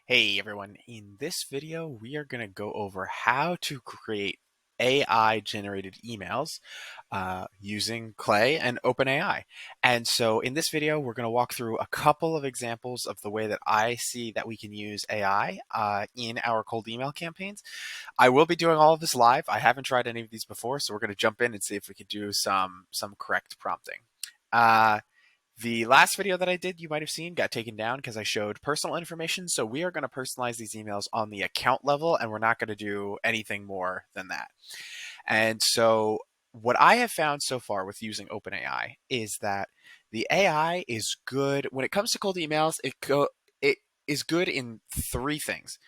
Hey everyone, in this video we are going to go over how to create AI generated emails using Clay and OpenAI. And so in this video we're going to walk through a couple of examples of the way that I see that we can use AI in our cold email campaigns. I will be doing all of this live. I haven't tried any of these before, so we're going to jump in and see if we could do some correct prompting. Uh, the last video that I did, you might have seen, got taken down because I showed personal information. So we are going to personalize these emails on the account level, and we're not going to do anything more than that. And so what I have found so far with using OpenAI is that the AI is good when it comes to cold emails. It is good in three things.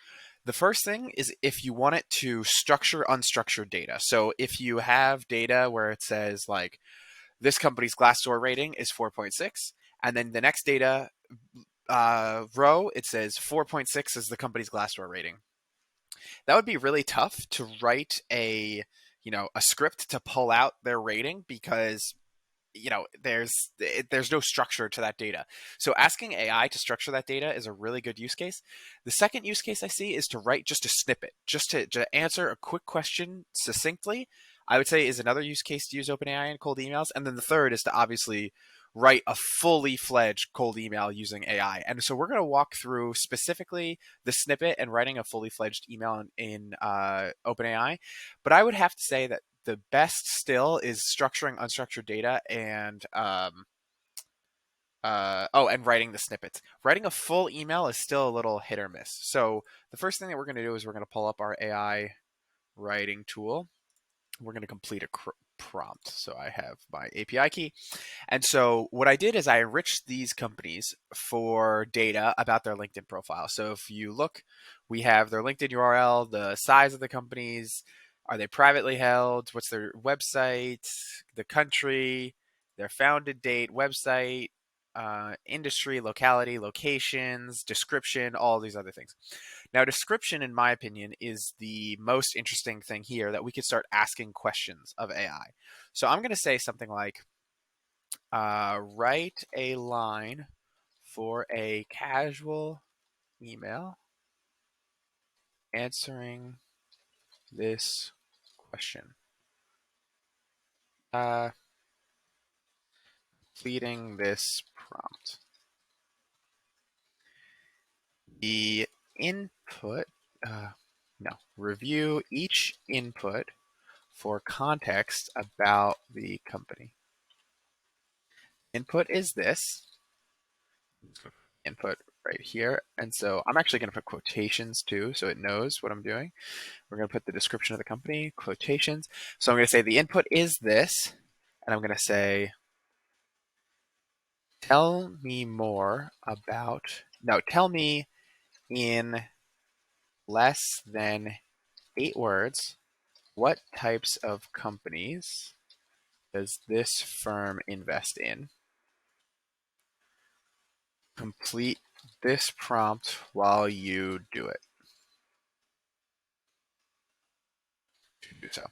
The first thing is if you want it to structure unstructured data. So if you have data where it says like this company's Glassdoor rating is 4.6. And then the next data row, it says 4.6 is the company's Glassdoor rating. That would be really tough to write a script to pull out their rating because there's no structure to that data. So asking AI to structure that data is a really good use case. The second use case I see is to write just a snippet, just to answer a quick question succinctly. I would say is another use case to use OpenAI in cold emails. And then the third is to obviously write a fully fledged cold email using AI. And so we're going to walk through specifically the snippet and writing a fully fledged email in OpenAI. But I would have to say that the best still is structuring unstructured data and writing the snippets. Writing a full email is still a little hit or miss. So the first thing that we're going to do is we're going to pull up our AI writing tool. We're going to complete a prompt. So I have my API key. And so what I did is I enriched these companies for data about their LinkedIn profile. So if you look, we have their LinkedIn URL, the size of the companies, are they privately held, what's their website, the country, their founded date, website, industry, locality, locations, description, all these other things. Now, description, in my opinion, is the most interesting thing here that we could start asking questions of AI. So I'm going to say something like, write a line for a casual email answering this question. Completing this prompt. The input, review each input for context about the company. Input is this. Input right here. And so I'm actually going to put quotations too, so it knows what I'm doing. We're going to put the description of the company, quotations. So I'm going to say the input is this, and I'm going to say, tell me in less than 8 words, what types of companies does this firm invest in? Complete this prompt while you do it. To do so.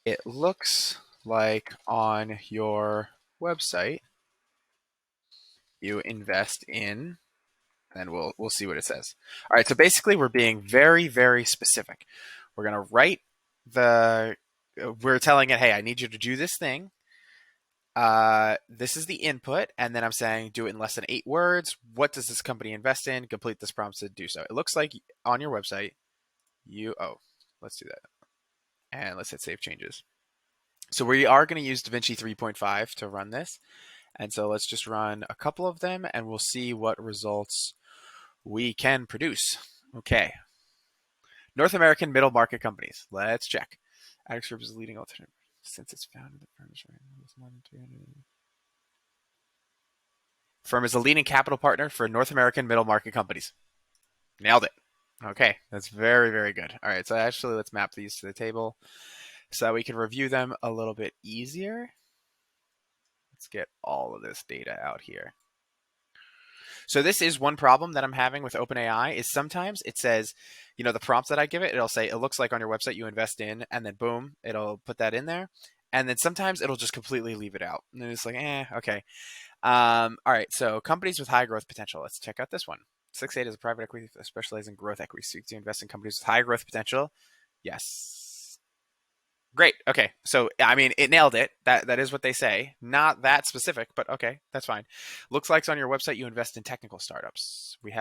It looks like on your website you invest in, and we'll see what it says. All right, so basically we're being very, very specific. We're going to write we're telling it, hey, I need you to do this thing. This is the input, and then I'm saying do it in less than 8 words. What does this company invest in? Complete this prompt to do so. It looks like on your website, let's do that. And let's hit save changes. So we are going to use DaVinci 3.5 to run this. And so let's just run a couple of them and we'll see what results we can produce. Okay. North American middle market companies. Let's check. Adex Group is a leading alternative since it's founded. The firm is a leading capital partner for North American middle market companies. Nailed it. Okay, that's very, very good. All right, so actually let's map these to the table so that we can review them a little bit easier. Let's get all of this data out here. So this is one problem that I'm having with OpenAI is sometimes it says, the prompts that I give it, it'll say, it looks like on your website you invest in, and then boom, it'll put that in there. And then sometimes it'll just completely leave it out. And it's like, okay. All right, so companies with high growth potential. Let's check out this one. 6-8 is a private equity that specializes in growth equity. Seeks to invest in companies with high growth potential. Yes. Great. Okay. So I mean, it nailed it. That is what they say. Not that specific, but okay, that's fine. Looks like on your website you invest in technical startups. We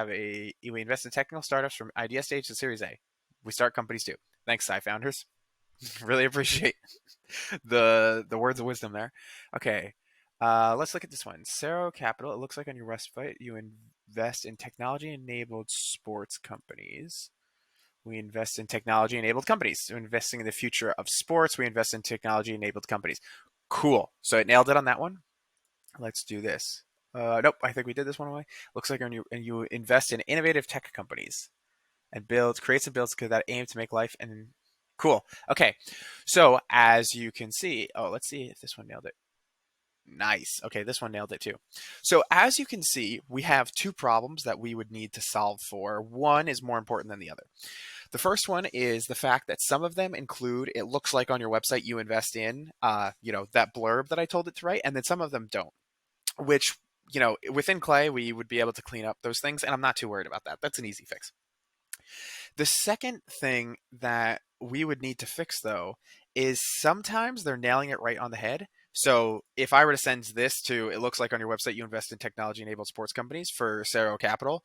invest in technical startups from idea stage to Series A. We start companies too. Thanks, Sci Founders. Really appreciate the words of wisdom there. Okay. Let's look at this one. Cero Capital. It looks like on your website you invest in technology-enabled sports companies. We invest in technology-enabled companies. So investing in the future of sports, we invest in technology-enabled companies. Cool. So it nailed it on that one. Let's do this. Nope, I think we did this one away. Looks like when you invest in innovative tech companies and creates and builds that aim to make life and cool. Okay, so as you can see, let's see if this one nailed it. Nice. Okay, this one nailed it too. So as you can see, we have two problems that we would need to solve for. One is more important than the other. The first one is the fact that some of them include, it looks like on your website you invest in, that blurb that I told it to write, and then some of them don't, which, within Clay, we would be able to clean up those things, and I'm not too worried about that. That's an easy fix. The second thing that we would need to fix, though, is sometimes they're nailing it right on the head. So if I were to send this to, it looks like on your website you invest in technology-enabled sports companies for Cero Capital,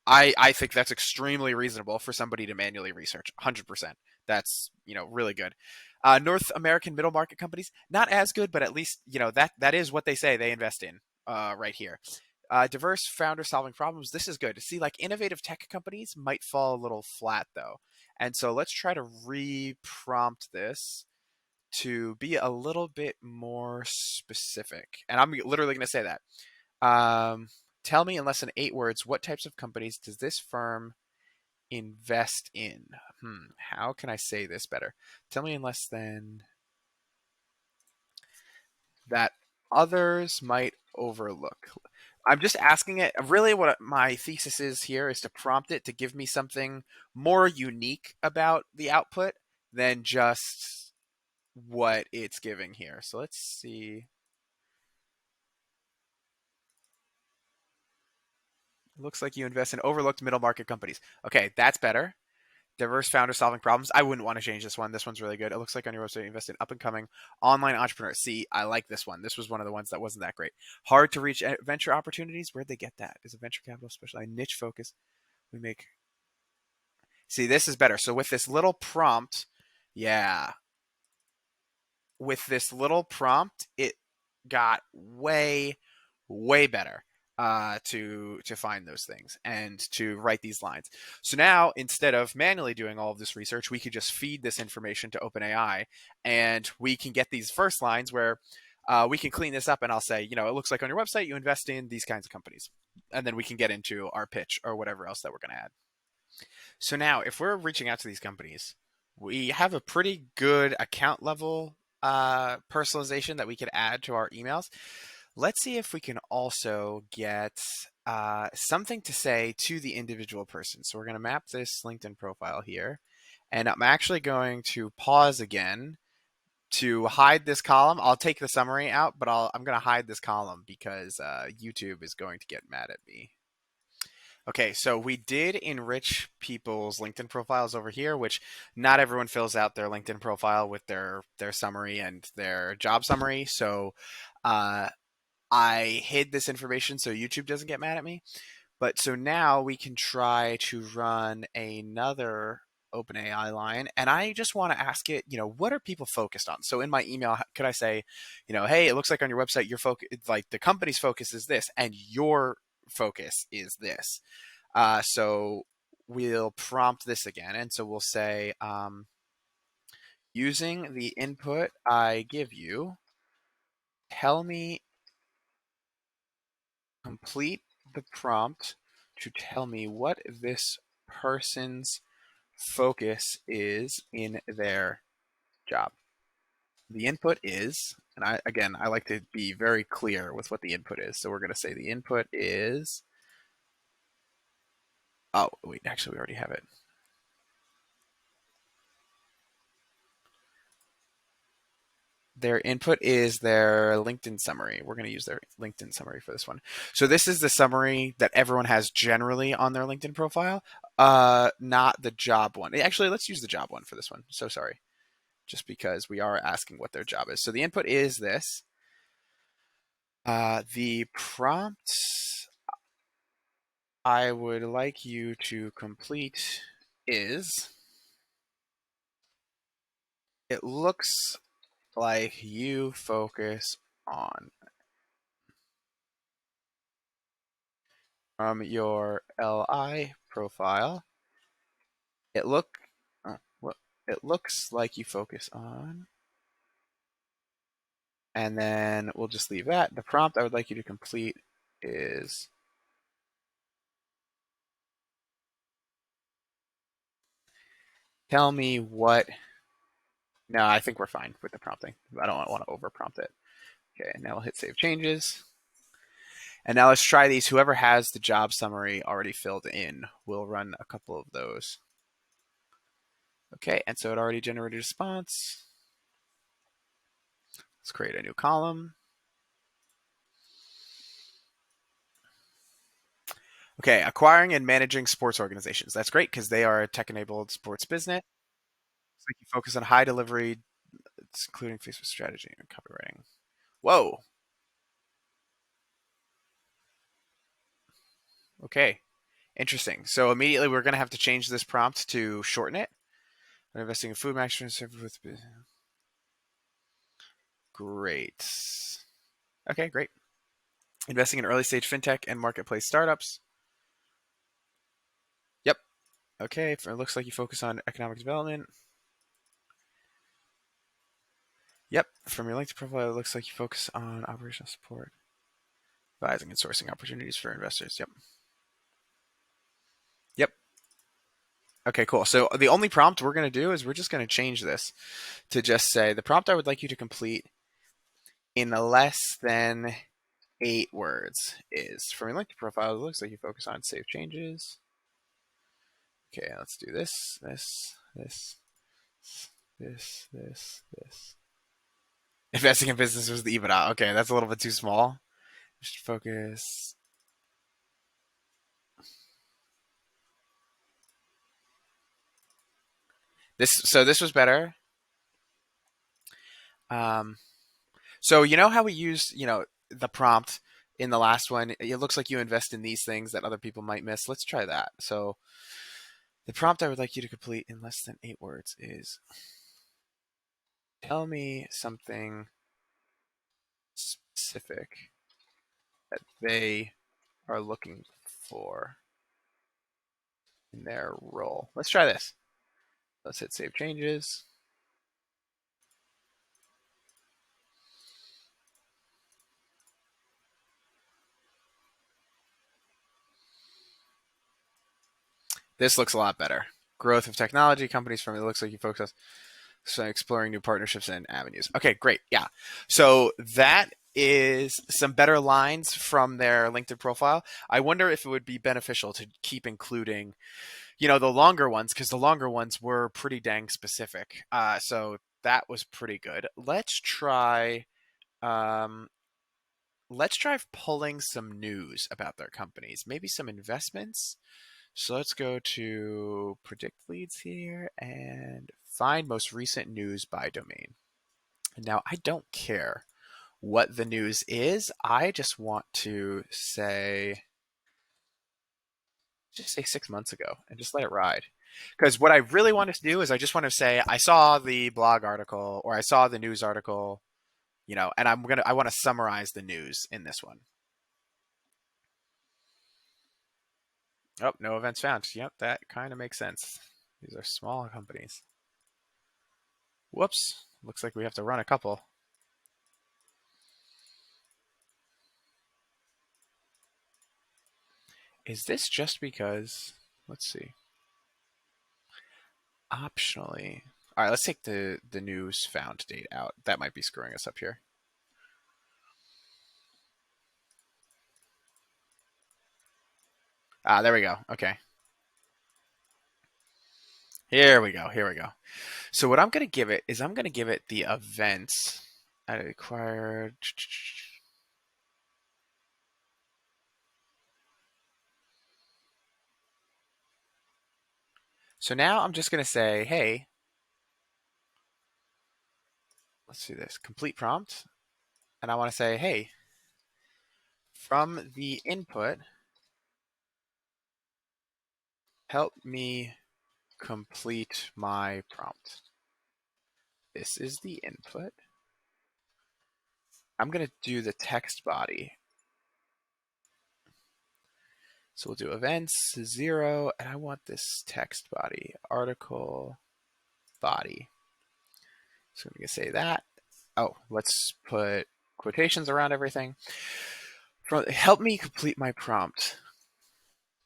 I think that's extremely reasonable for somebody to manually research. 100%. That's really good. North American middle market companies, not as good, but at least that is what they say they invest in right here. Diverse founder solving problems. This is good to see. Like innovative tech companies might fall a little flat though, and so let's try to re-prompt this to be a little bit more specific. And I'm literally going to say that. Um, Tell me in less than 8 words, what types of companies does this firm invest in? How can I say this better? Tell me in less than that others might overlook. I'm just asking it. Really, what my thesis is here is to prompt it to give me something more unique about the output than just what it's giving here. So let's see. It looks like you invest in overlooked middle market companies. Okay, that's better. Diverse founder solving problems. I wouldn't want to change this one. This one's really good. It looks like on your website you invest in up and coming online entrepreneurs. See, I like this one. This was one of the ones that wasn't that great. Hard to reach venture opportunities. Where'd they get that? Is a venture capital specialized niche focus? We make. See, this is better. So with this little prompt, yeah, with this little prompt, it got way, way better to find those things and to write these lines. So now, instead of manually doing all of this research, we could just feed this information to OpenAI, and we can get these first lines where we can clean this up, and I'll say, it looks like on your website you invest in these kinds of companies, and then we can get into our pitch or whatever else that we're going to add. So now, if we're reaching out to these companies, we have a pretty good account level personalization that we could add to our emails. Let's see if we can also get something to say to the individual person. So we're going to map this LinkedIn profile here. And I'm actually going to pause again to hide this column. I'll take the summary out, but I'm going to hide this column because YouTube is going to get mad at me. Okay, so we did enrich people's LinkedIn profiles over here, which not everyone fills out their LinkedIn profile with their summary and their job summary. So I hid this information so YouTube doesn't get mad at me. But so now we can try to run another OpenAI line, and I just want to ask it, what are people focused on? So in my email, could I say, hey, it looks like on your website your focus, like the company's focus is this, and your focus is this. So we'll prompt this again, and so we'll say, using the input I give you, tell me, complete the prompt to tell me what this person's focus is in their job. The input is, and I like to be very clear with what the input is. So we're going to say the input is, oh, wait, actually, we already have it. Their input is their LinkedIn summary. We're going to use their LinkedIn summary for this one. So this is the summary that everyone has generally on their LinkedIn profile, not the job one. Actually, let's use the job one for this one. So sorry, just because we are asking what their job is. So the input is this. The prompt I would like you to complete is, it looks like you focus on, from your LI profile, it look well, it looks like you focus on, and then we'll just leave that. The prompt I would like you to complete is, tell me what. No, I think we're fine with the prompting. I don't want to over prompt it. Okay, now we'll hit save changes. And now let's try these. Whoever has the job summary already filled in will run a couple of those. Okay, and so it already generated a response. Let's create a new column. Okay, acquiring and managing sports organizations. That's great because they are a tech-enabled sports business. It's like you focus on high delivery, including Facebook strategy and copywriting. Whoa. Okay, interesting. So immediately we're going to have to change this prompt to shorten it. We're investing in food management with. Great. Okay, great. Investing in early stage fintech and marketplace startups. Yep. Okay, it looks like you focus on economic development. Yep. From your LinkedIn profile, it looks like you focus on operational support, advising and sourcing opportunities for investors. Yep. Yep. Okay, cool. So the only prompt we're going to do is we're just going to change this to just say the prompt I would like you to complete in less than 8 words is, from your LinkedIn profile, it looks like you focus on save changes. Okay, let's do this, this. Investing in business was the EBITDA. Okay, that's a little bit too small. Just focus. This was better. Um, so you know how we used, the prompt in the last one? It looks like you invest in these things that other people might miss. Let's try that. So the prompt I would like you to complete in less than 8 words is, tell me something specific that they are looking for in their role. Let's try this. Let's hit save changes. This looks a lot better. Growth of technology companies from, it looks like you focus on exploring new partnerships and avenues. Okay, great. Yeah. So that is some better lines from their LinkedIn profile. I wonder if it would be beneficial to keep including, the longer ones, because the longer ones were pretty dang specific. So that was pretty good. Um, let's try pulling some news about their companies, maybe some investments. So let's go to predict leads here and find most recent news by domain. Now, I don't care what the news is. I just want to just say 6 months ago and just let it ride. Because what I really want to do is I just want to say, I saw the blog article or I saw the news article, and I want to summarize the news in this one. Oh, no events found. Yep, that kind of makes sense. These are small companies. Whoops. Looks like we have to run a couple. Is this just because, let's see, optionally. All right, let's take the news found date out. That might be screwing us up here. There we go. Okay. Here we go. So what I'm going to give it is I'm going to give it the events I required. So now I'm just going to say, hey, let's do this, complete prompt. And I want to say, hey, from the input, help me complete my prompt. This is the input. I'm going to do the text body. So we'll do events 0, and I want this text body, article body. So I'm going to say that. Oh, let's put quotations around everything. Help me complete my prompt.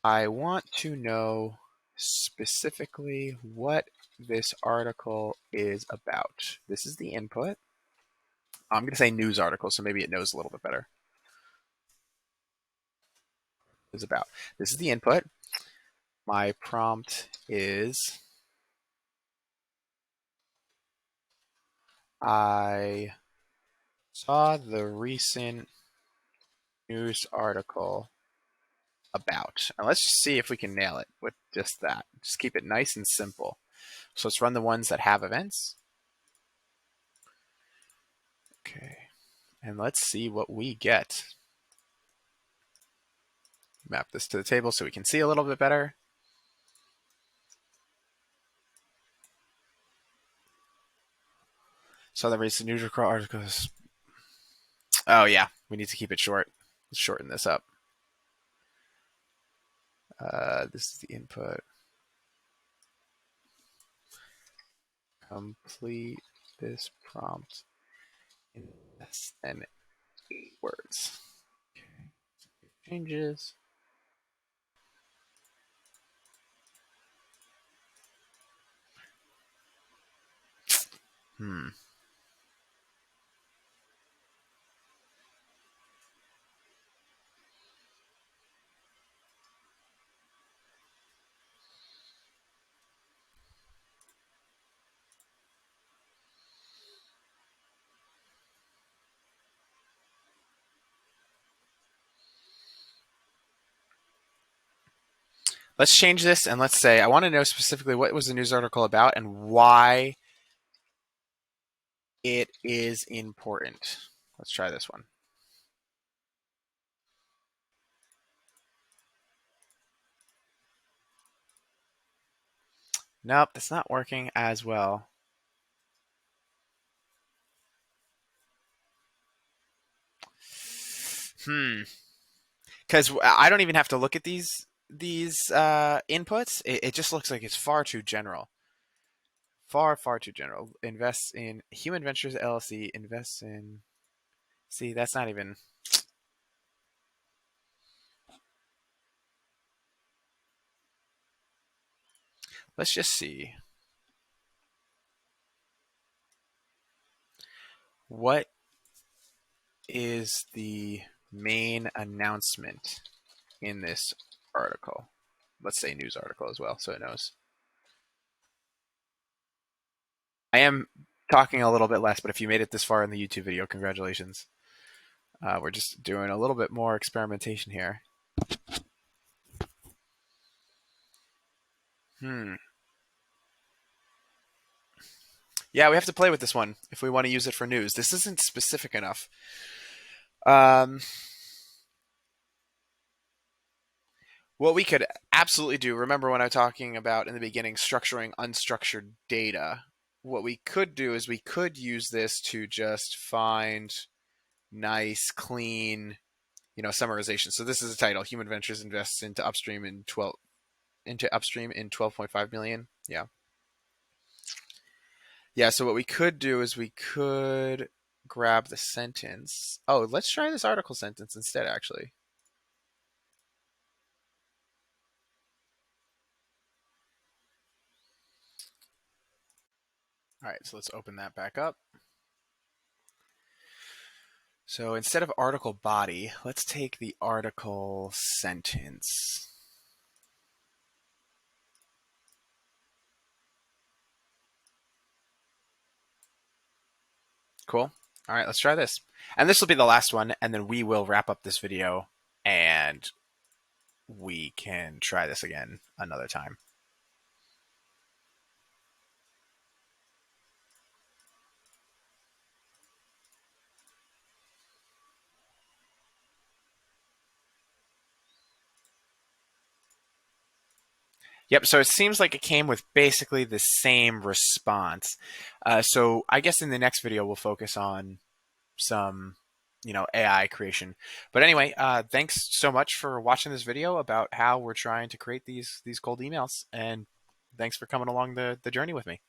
I want to know specifically what this article is about. This is the input. I'm going to say news article, so maybe it knows a little bit better. Is about. This is the input. My prompt is I saw the recent news article about. And let's just see if we can nail it with just that. Just keep it nice and simple. So let's run the ones that have events. Okay. And let's see what we get. Map this to the table so we can see a little bit better. So the recent news articles. Oh yeah, we need to keep it short. Let's shorten this up. This is the input. Complete this prompt in less than 8 words. Okay. Changes. Let's change this and let's say I want to know specifically what was the news article about and why it is important. Let's try this one. Nope, that's not working as well. Because I don't even have to look at these inputs. It just looks like it's far too general. Far too general. Invests in Human Ventures LLC. Invests in. See, that's not even. Let's just see. What is the main announcement in this article? Let's say news article as well, so it knows. I am talking a little bit less, but if you made it this far in the YouTube video, congratulations. We're just doing a little bit more experimentation here. Yeah, we have to play with this one if we want to use it for news. This isn't specific enough. What we could absolutely do, remember when I was talking about in the beginning structuring unstructured data, what we could do is we could use this to just find nice, clean, summarization. So this is the title: Human Ventures invests into upstream in 12.5 million. Yeah. Yeah, so what we could do is we could grab the sentence. Oh, let's try this article sentence instead, actually. All right, so let's open that back up. So instead of article body, let's take the article sentence. Cool. All right, let's try this. And this will be the last one, and then we will wrap up this video and we can try this again another time. Yep, so it seems like it came with basically the same response. So I guess in the next video, we'll focus on some, AI creation. But anyway, thanks so much for watching this video about how we're trying to create these cold emails. And thanks for coming along the journey with me.